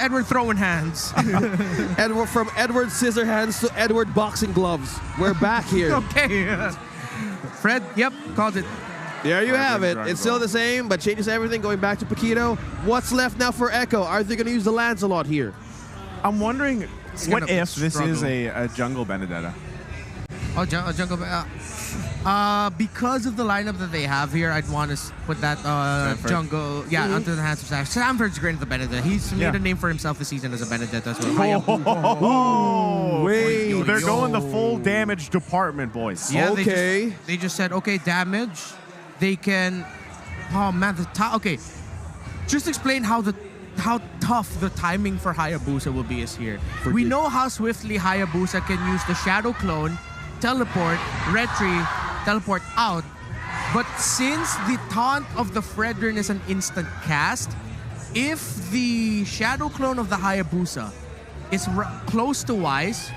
Edward throwing hands. Edward, from Edward Scissorhands to Edward Boxing Gloves. We're back here. Okay. Fred, yep, called it. There you have it. It's still the same, but changes everything, going back to Paquito. What's left now for Echo? Are they going to use the Lancelot here? I'm wondering, what if this struggle. is a jungle Benedetta? Oh, jungle. Because of the lineup that they have here, I'd want to put that jungle, onto the hands of Sanford. Sanford's great at the Benedetta. He's made a name for himself this season as a Benedetta as well. Wait, they're going the full damage department, boys. Yeah, okay. They just said, okay, damage. They can. Oh man, okay. Just explain how tough the timing for Hayabusa will be is here. We know how swiftly Hayabusa can use the Shadow Clone, teleport, retry, teleport out. But since the taunt of the Fredrin is an instant cast, if the Shadow Clone of the Hayabusa is close to Wise,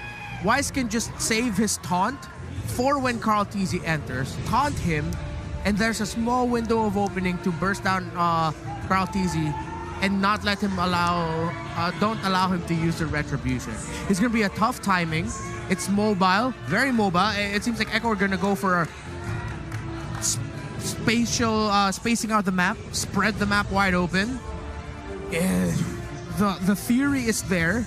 Wise can just save his taunt for when Carl TZ enters, taunt him, and there's a small window of opening to burst down Carl TZ and not let him don't allow him to use the Retribution. It's going to be a tough timing. It's mobile, very mobile. It seems like Echo are going to go for a spacing out the map, spread the map wide open. The theory is there,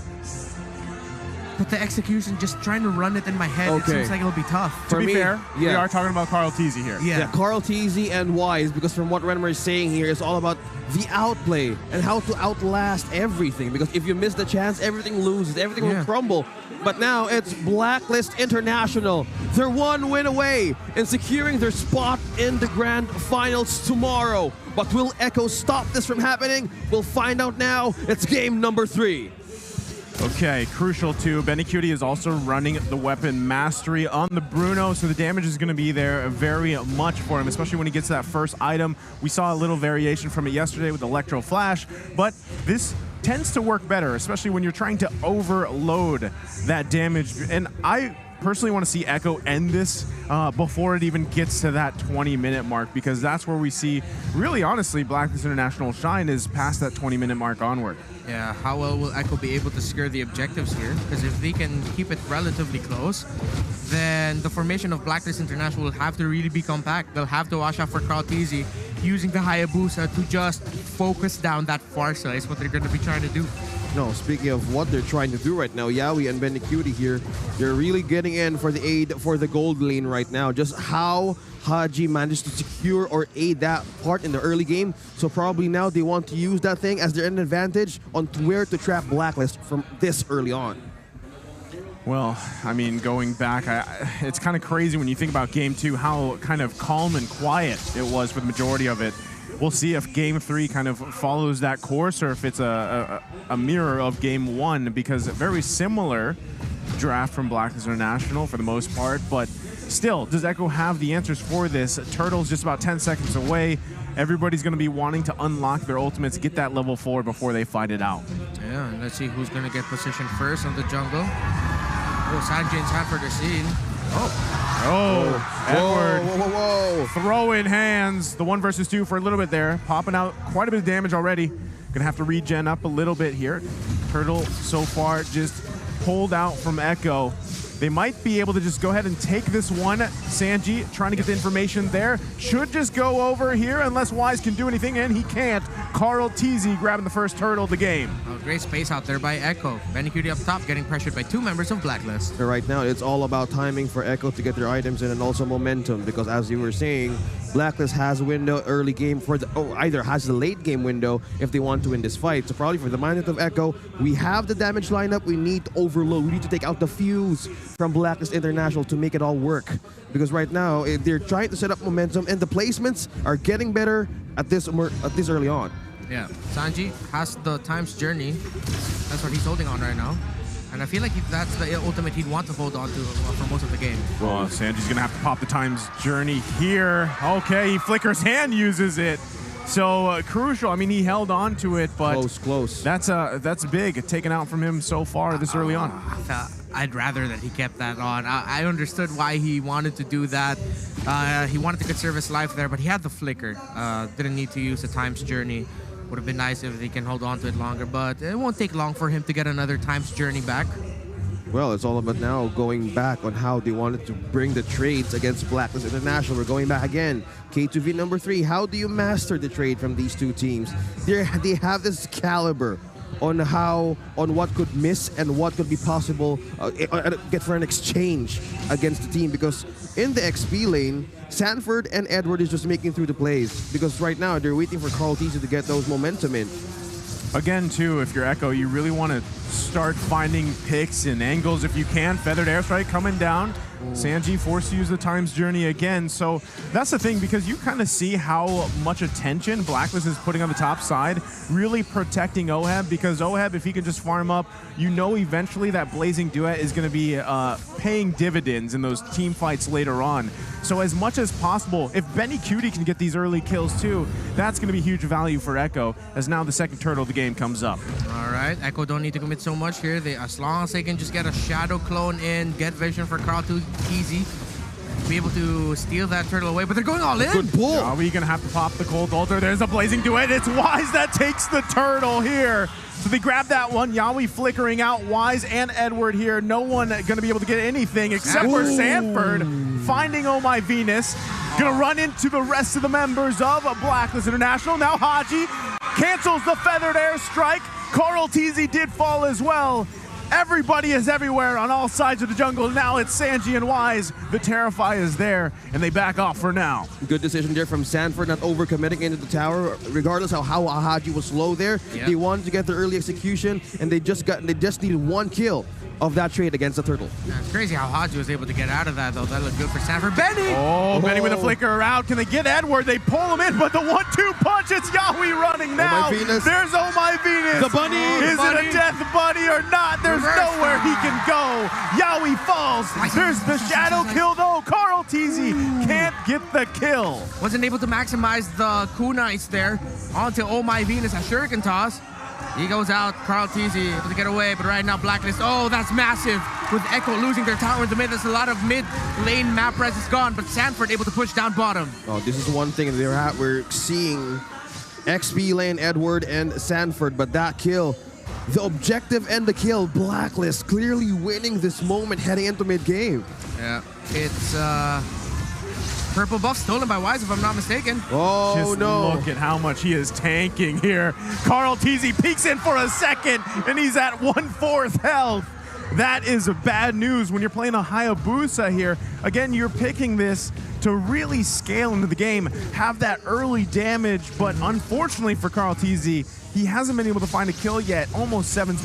but the execution, just trying to run it in my head, it seems like it'll be tough. To be fair, we are talking about Carl TZ here. Yeah, Carl TZ and Wise, because from what Renmer is saying here, it's all about the outplay and how to outlast everything. Because if you miss the chance, everything loses, everything will crumble. But now it's Blacklist International. They're one win away in securing their spot in the Grand Finals tomorrow. But will Echo stop this from happening? We'll find out now. It's game number 3. Okay, crucial too. Benny is also running the weapon mastery on the Bruno, so the damage is going to be there very much for him, especially when he gets that first item. We saw a little variation from it yesterday with Electro Flash, but this tends to work better, especially when you're trying to overload that damage. And I personally want to see Echo end this before it even gets to that 20-minute mark, because that's where we see, really honestly, Blacklist International shine is past that 20-minute mark onward. Yeah, how well will Echo be able to secure the objectives here? Because if they can keep it relatively close, then the formation of Blacklist International will have to really be compact. They'll have to watch out for Carl TZ using the Hayabusa to just focus down that Farsa is what they're going to be trying to do. No, speaking of what they're trying to do right now, Yawi and Benny here, they're really getting in for the aid for the gold lane right now. Just how Haji managed to secure or aid that part in the early game. So probably now they want to use that thing as their advantage on where to trap Blacklist from this early on. Well, I mean, going back, it's kind of crazy when you think about Game 2, how kind of calm and quiet it was for the majority of it. We'll see if Game 3 kind of follows that course or if it's a mirror of Game 1, because a very similar draft from Blacklist International for the most part, but still, does Echo have the answers for this? Turtle's just about 10 seconds away. Everybody's going to be wanting to unlock their ultimates, get that level 4 before they fight it out. Yeah, and let's see who's going to get positioned first on the jungle. Oh, Sanji and Sanford are seen. Edward. Whoa. Throw in hands. The 1 versus 2 for a little bit there. Popping out quite a bit of damage already. Gonna have to regen up a little bit here. Turtle so far just pulled out from Echo. They might be able to just go ahead and take this one. Sanji trying to get the information there. Should just go over here unless Wise can do anything, and he can't. Carl TZ grabbing the first turtle of the game. Oh, great space out there by Echo. Benny up top getting pressured by 2 members of Blacklist. Right now, it's all about timing for Echo to get their items in and also momentum, because as you were saying, Blacklist has a window early game for the, either has the late game window if they want to win this fight. So probably for the mindset of Echo, we have the damage lineup, we need to overload, we need to take out the fuse from Blacklist International to make it all work. Because right now, they're trying to set up momentum and the placements are getting better at this early on. Yeah, Sanji has the Time's Journey. That's what he's holding on right now. And I feel like that's the ultimate he'd want to hold on to for most of the game. Well, Sanji's going to have to pop the Time's Journey here. Okay, he flickers and uses it. So crucial. I mean, he held on to it, but close. That's big, taken out from him so far this early on. I'd rather that he kept that on. I understood why he wanted to do that. He wanted to conserve his life there, but he had the flicker. Didn't need to use the Time's Journey. Would have been nice if they can hold on to it longer, but it won't take long for him to get another time's journey back. Well, it's all about now going back on how they wanted to bring the trades against Blacklist International. We're going back again. K2V number 3. How do you master the trade from these two teams? They have this caliber on what could miss and what could be possible get for an exchange against the team, because in the XP lane, Sanford and Edward is just making through the plays, because right now they're waiting for Carl Tizzy to get those momentum in. Again, too, if you're Echo, you really want to start finding picks and angles if you can. Feathered Airstrike coming down. Sanji forced to use the time's journey again. So that's the thing, because you kind of see how much attention Blacklist is putting on the top side, really protecting Oheb, because Oheb, if he can just farm up, you know eventually that Blazing Duet is going to be paying dividends in those team fights later on. So as much as possible, if Benny Cutie can get these early kills too, that's going to be huge value for Echo, as now the second turtle of the game comes up. All right, Echo don't need to commit so much here. As long as they can just get a Shadow Clone in, get vision for Carl Tizzy, be able to steal that turtle away, but they're going all in. Good pull. Are we going to have to pop the Cold Altar? There's a Blazing Duet. It's Wise that takes the turtle here. So they grab that one. Yawi flickering out. Wise and Edward here. No one going to be able to get anything except for Sanford finding Oh My Venus. Going to run into the rest of the members of Blacklist International. Now Haji cancels the Feathered Airstrike. Carl Tizzy did fall as well. Everybody is everywhere on all sides of the jungle. Now it's Sanji and Wise. The Terrify is there, and they back off for now. Good decision there from Sanford, not overcommitting into the tower. Regardless of how Ahaji was slow there, they wanted to get the early execution, and they just needed one kill of that trade against the turtle. Yeah, it's crazy how Haji was able to get out of that, though. That looked good for Sanford. Benny! Benny with a flicker out. Can they get Edward? They pull him in, but the 1-2 punch, it's Yawi running now. Oh My Venus. There's Oh My Venus. The bunny. Is it a death bunny or not? There's nowhere he can go. Yawi falls. There's the shadow kill, though. Carl Tizzy can't get the kill. Wasn't able to maximize the kunais there onto Oh My Venus, a shuriken toss. He goes out, Carl Tizzy able to get away, but right now Blacklist, oh, that's massive. With Echo losing their tower in the mid, there's a lot of mid lane map res is gone, but Sanford able to push down bottom. Oh, this is one thing we're seeing XP lane, Edward and Sanford, but that kill, the objective and the kill, Blacklist clearly winning this moment heading into mid-game. Yeah, it's purple buff stolen by Wise, if I'm not mistaken. Oh, Just no. look at how much he is tanking here. Carl Tizzy peeks in for a second, and he's at 1/4 health. That is bad news when you're playing a Hayabusa here. Again, you're picking this to really scale into the game, have that early damage, but unfortunately for Carl Tizzy, he hasn't been able to find a kill yet, almost 7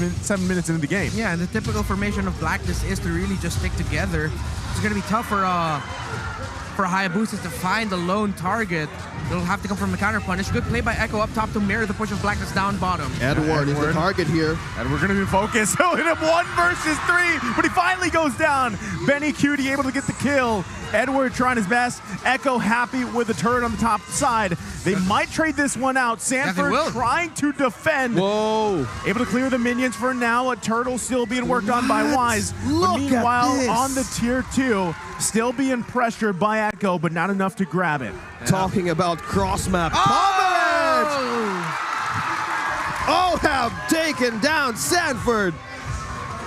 minutes into the game. Yeah, and the typical formation of Blacklist is to really just stick together. It's going to be tough for Hayabusa to find a lone target. It'll have to come from a counter punish. Good play by Echo up top to mirror the push of Blacklist down bottom. Edward is the target here. And we're going to be focused. He'll hit him 1 versus 3, but he finally goes down. Benny Cutie able to get the kill. Edward trying his best. Echo happy with the turret on the top side. They might trade this one out. Sanford trying to defend. Whoa. Able to clear the minions for now. A turtle still being worked on by Wise. But meanwhile, on the tier 2, still being pressured by Echo, but not enough to grab it. Yeah. Talking about cross-map coverage! Oh, have taken down Sanford.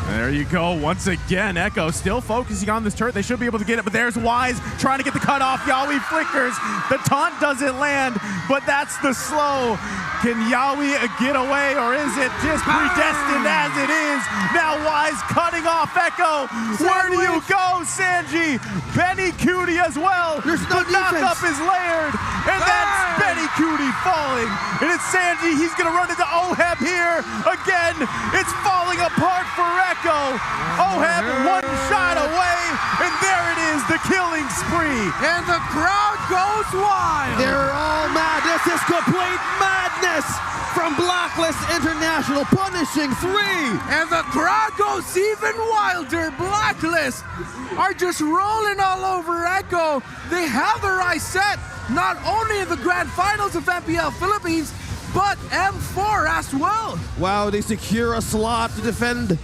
There you go. Once again, Echo still focusing on this turret. They should be able to get it, but there's Wise trying to get the cutoff. Yawi flickers. The taunt doesn't land, but that's the slow. Can Yawi get away, or is it just predestined as it is? Now Wise cutting off Echo. Where do you go, Sanji? Benny Cutie as well. There's no the knockup is layered, and that's Benny Cutie falling. And it's Sanji. He's going to run into Oheb here. Again, it's falling apart for Echo. Oheb 1 shot away, and there it is, the killing spree. And the crowd goes wild. They're all mad. This is complete madness from Blacklist International, punishing 3. And the crowd goes even wilder. Blacklist are just rolling all over Echo. They have their eyes set, not only in the grand finals of MPL Philippines, but M4 as well. Wow, they secure a slot to defend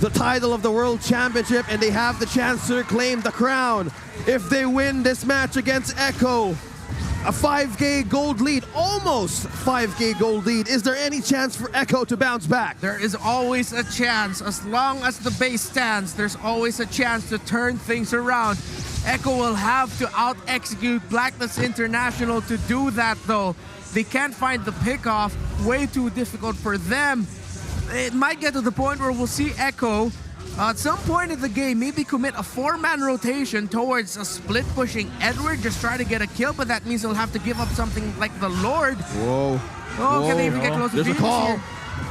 the title of the World Championship, and they have the chance to reclaim the crown if they win this match against Echo. a 5K gold lead, almost 5K gold lead. Is there any chance for Echo to bounce back? There is always a chance. As long as the base stands, there's always a chance to turn things around. Echo will have to out-execute Blacklist International to do that, though. They can't find the pickoff. Way too difficult for them. It might get to the point where we'll see Echo at some point in the game maybe commit a 4-man rotation towards a split-pushing Edward, just try to get a kill, but that means they'll have to give up something like the Lord. Whoa. Oh, can they even get close to There's a Venus call. here?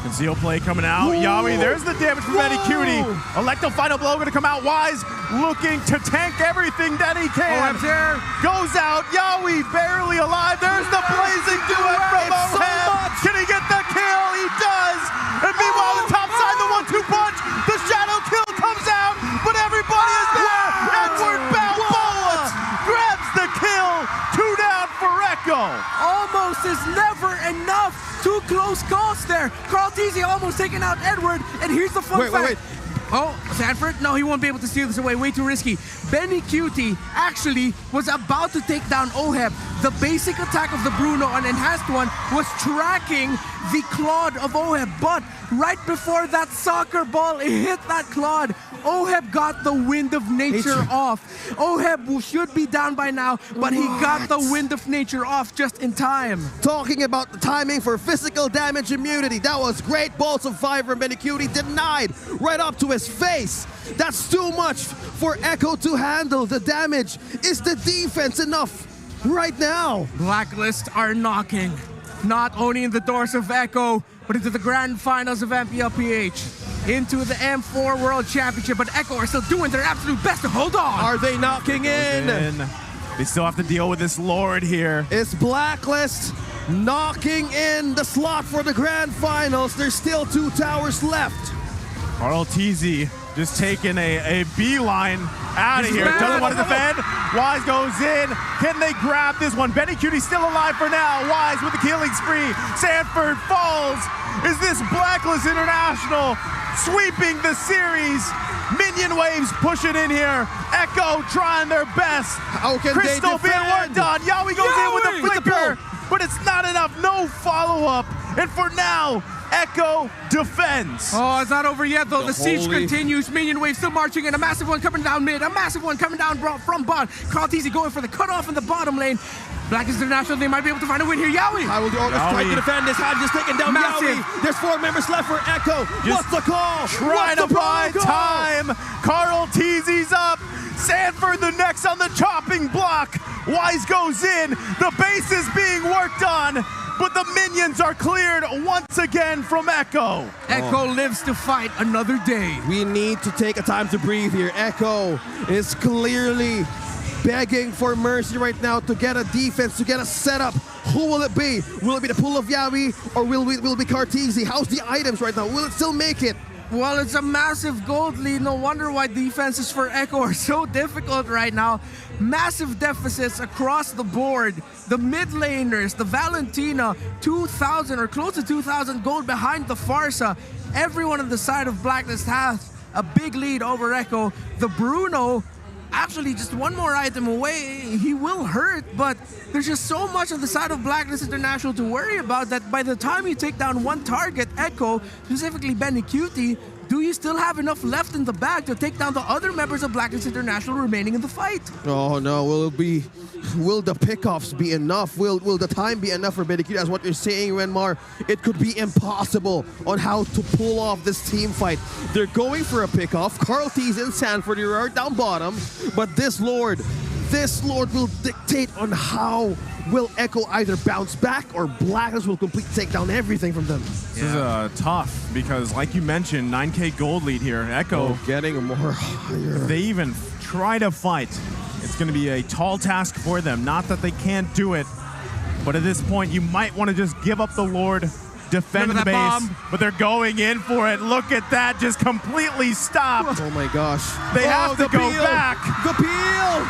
Conceal play coming out. Whoa. Yawi, there's the damage from Eddie Cutie. Whoa. Electo final blow gonna come out. Wise looking to tank everything that he can. Oheb's there. Goes out. Yawi barely alive. There's the blazing duet from It's so Oheb. much. Can he get the kill? He does. And meanwhile, the top side, the 1-2 punch. The shadow kill comes out, but everybody is there. Edward Balboa grabs the kill. 2 down for Echo. Almost is never enough. 2 close calls there. Carl Teasy almost taking out Edward, and here's the fun fact. Wait. Oh, Sanford? No, he won't be able to steal this away. Way too risky. Benny Cutie actually was about to take down Oheb. The basic attack of the Bruno, an enhanced one, was tracking the Claude of Oheb. But right before that soccer ball hit that Claude, Oheb got the wind of nature off. Oheb should be down by now, but he got the wind of nature off just in time. Talking about the timing for physical damage immunity. That was great balls of fire from Benny Cutie, denied right up to his face. That's too much for Echo to handle. The damage. Is the defense enough right now? Blacklist are knocking, not only in the doors of Echo, but into the grand finals of MPLPH. Into the M4 World Championship, but Echo are still doing their absolute best to hold on. Are they knocking in? They still have to deal with this Lord here. It's Blacklist knocking in the slot for the grand finals. There's still 2 towers left. Carl Teasy just taking a beeline out of here. Doesn't want to defend. Wise goes in. Can they grab this one? Benny Cutie still alive for now. Wise with the killing spree. Sanford falls. Is this Blacklist International sweeping the series? Minion waves pushing in here. Echo trying their best. How can Crystal they being defend? worked on. Yawi goes in with a With the flicker, pull. but it's not enough. No follow-up. And for now, Echo defends. Oh, it's not over yet, though. The siege holy- continues. Minion wave still marching in. A massive one coming down mid. A massive one coming down from bot. Carl Teasy going for the cutoff in the bottom lane. Blacklist International, they might be able to find a win here. Yawi! I will do all this trying to defend this. I'm just taking down Massive. Yawi. There's 4 members left for Echo. What's the call? Trying What's to the buy protocol? time. Carl Teasy's up. Sanford the next on the chopping block. Wise goes in. The base is being worked on, but the minions are cleared once again from Echo. Echo lives to fight another day. We need to take a time to breathe here. Echo is clearly begging for mercy right now to get a defense, to get a setup. Who will it be? Will it be the pool of Yawi, or will it be Cartesi? How's the items right now? Will it still make it? Well, it's a massive gold lead. No wonder why defenses for Echo are so difficult right now. Massive deficits across the board. The mid laners, the Valentina, 2,000 or close to 2,000 gold behind the Farsa. Everyone on the side of Blacklist has a big lead over Echo. The Bruno, actually just one more item away, he will hurt, but there's just so much on the side of Blacklist International to worry about that by the time you take down one target, Echo, specifically Benny Cutie, do you still have enough left in the bag to take down the other members of Blacklist International remaining in the fight? Oh no, will the pickoffs be enough? Will the time be enough for Benny Cutie? That's what you're saying, Renmar. It could be impossible on how to pull off this team fight. They're going for a pickoff. Carl T's and Sanford are down bottom, but this Lord will dictate on how will Echo either bounce back or Blacklist will completely take down everything from them. This is tough because, like you mentioned, 9K gold lead here. Echo, Getting more higher. if they even try to fight, it's going to be a tall task for them. Not that they can't do it, but at this point, you might want to just give up the Lord, defend the Remember base, that bomb? but they're going in for it. Look at that, just completely stopped. Oh my gosh. They have to the go peel. back. The peel!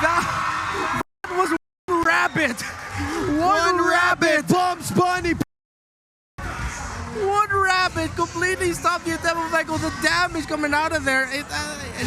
That was one rabbit. One rabbit. Bumps Bunny. One rabbit completely stopped the attempt of Echo. The damage coming out of there. It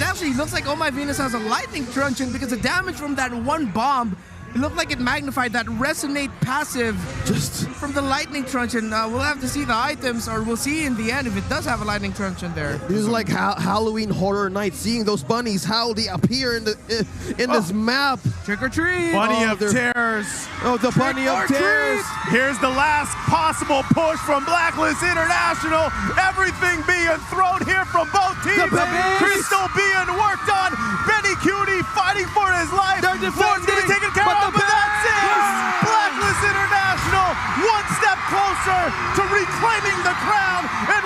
actually looks like Oh My Venus has a lightning truncheon because the damage from that one bomb It looked like it magnified that resonate passive Just from the lightning truncheon. We'll have to see the items, or we'll see in the end if it does have a lightning truncheon there. this is like Halloween Horror Night, seeing those bunnies, how they appear in this map. Trick or treat. Bunny Oh, of they're- Terrors. Oh, the bunny or of tears. Here's the last possible push from Blacklist International. Everything being thrown here from both teams. babies. Crystal being worked on. Benny Cutie fighting for his life. They're Lord's getting defending, taken care but of, the but that's it. babies. Blacklist International, one step closer to reclaiming the crown